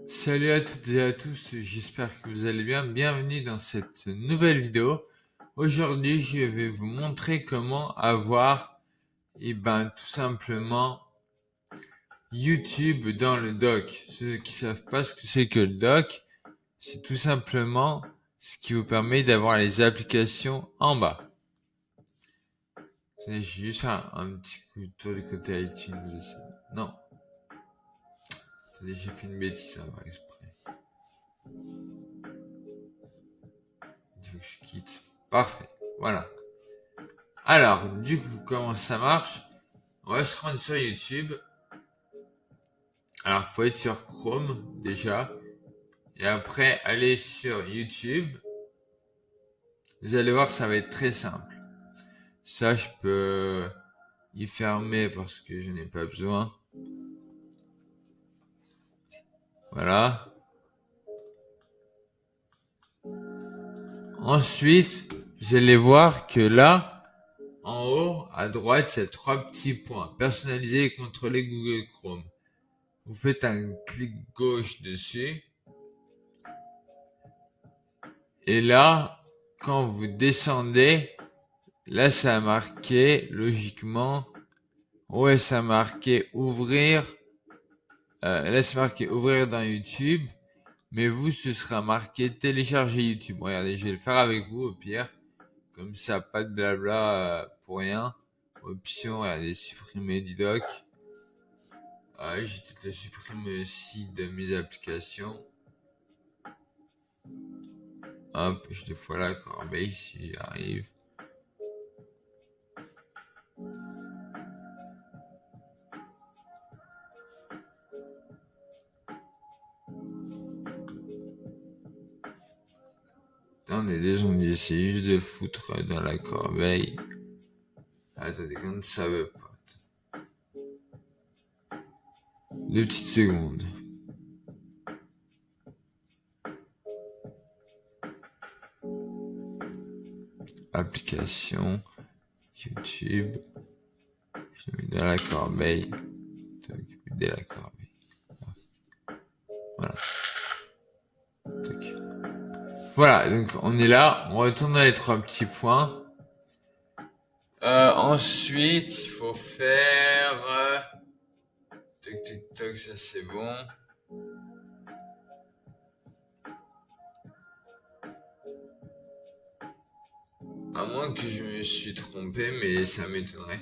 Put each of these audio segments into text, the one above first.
Salut à toutes et à tous, j'espère que vous allez bien. Bienvenue dans cette nouvelle vidéo. Aujourd'hui, je vais vous montrer comment avoir, tout simplement, YouTube dans le dock. Ceux qui savent pas ce que c'est que le dock, c'est tout simplement ce qui vous permet d'avoir les applications en bas. J'ai juste un petit coup de tour du côté iTunes. Non. Attendez, j'ai fait une bêtise, ça va exprès. Il faut que je quitte. Parfait. Voilà. Alors, du coup, comment ça marche? On va se rendre sur YouTube. Alors, faut être sur Chrome déjà. Et après, aller sur YouTube. Vous allez voir, ça va être très simple. Ça, je peux y fermer parce que je n'ai pas besoin. Voilà. Ensuite, vous allez voir que là, en haut, à droite, il y a 3 petits points. Personnaliser et contrôler Google Chrome. Vous faites un clic gauche dessus. Et là, quand vous descendez, là, ça a marqué, logiquement, ouais, ça a marqué ouvrir, là, c'est marqué ouvrir dans YouTube, mais vous, ce sera marqué télécharger YouTube. Regardez, je vais le faire avec vous, au pire. Comme ça, pas de blabla, pour rien. Option, regardez, supprimer du doc. J'ai peut-être le supprimer aussi de mes applications. Hop, je le fois la corbeille si j'y arrive. Attendez, déjà, on essayer juste de foutre dans la corbeille. Attendez, quand ça veut pas. 2 petites secondes. Application, YouTube. Je le mets dans la corbeille. Dès la corbeille. Voilà. Voilà, donc on est là. On retourne dans les 3 petits points. Ensuite, il faut faire... Toc, toc, toc, ça c'est bon. À moins que je me suis trompé, mais ça m'étonnerait.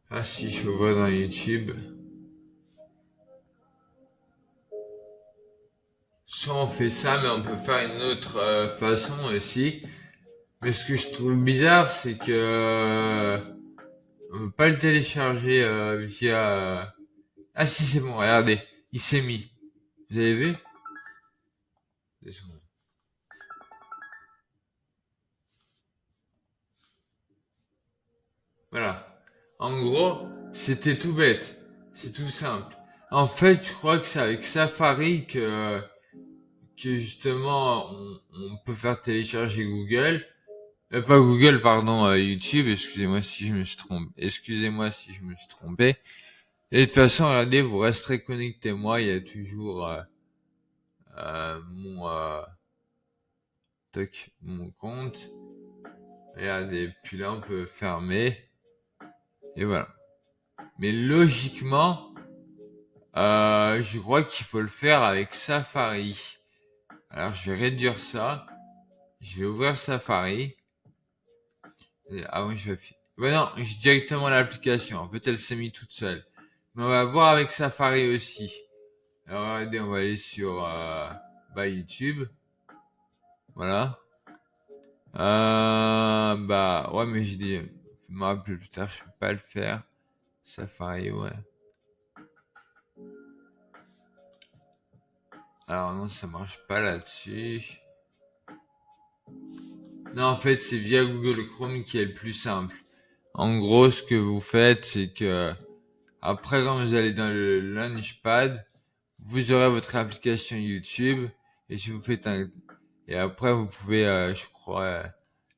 Ah si, je vois dans YouTube. Soit on fait ça, mais on peut faire une autre façon aussi. Mais ce que je trouve bizarre, c'est que on peut pas le télécharger via... Ah si, c'est bon, regardez, il s'est mis. Vous avez vu? 2 secondes. Voilà. En gros, c'était tout bête. C'est tout simple. En fait, je crois que c'est avec Safari que justement on peut faire télécharger Google. Pas Google, pardon, YouTube. Excusez-moi si je me suis trompé. Excusez-moi si je me suis trompé. Et de toute façon, regardez, vous resterez connecté. Moi, il y a toujours mon mon compte. Regardez, puis là, on peut fermer. Et voilà. Mais logiquement, je crois qu'il faut le faire avec Safari. Alors, je vais réduire ça. Je vais ouvrir Safari. Ah oui, je vais... Ben non, j'ai directement l'application. En fait, elle s'est mise toute seule. Mais on va voir avec Safari aussi. Alors, regardez, on va aller sur YouTube. Voilà. Ouais, mais je dis, faut me rappeler plus tard, je peux pas le faire. Safari, ouais. Alors non, ça marche pas là-dessus. Non, en fait, c'est via Google Chrome qui est le plus simple. En gros, ce que vous faites, c'est que après, quand vous allez dans le Launchpad, vous aurez votre application YouTube et si vous faites et après vous pouvez, je crois,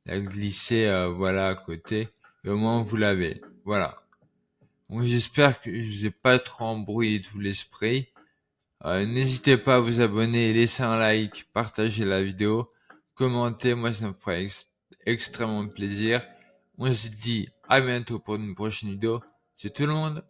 la glisser, voilà, à côté et au moins vous l'avez. Voilà. Donc j'espère que je vous ai pas trop embrouillé tout l'esprit. N'hésitez pas à vous abonner, laisser un like, partager la vidéo, commenter, moi ça me ferait extrêmement plaisir. On se dit à bientôt pour une prochaine vidéo. C'est tout le monde.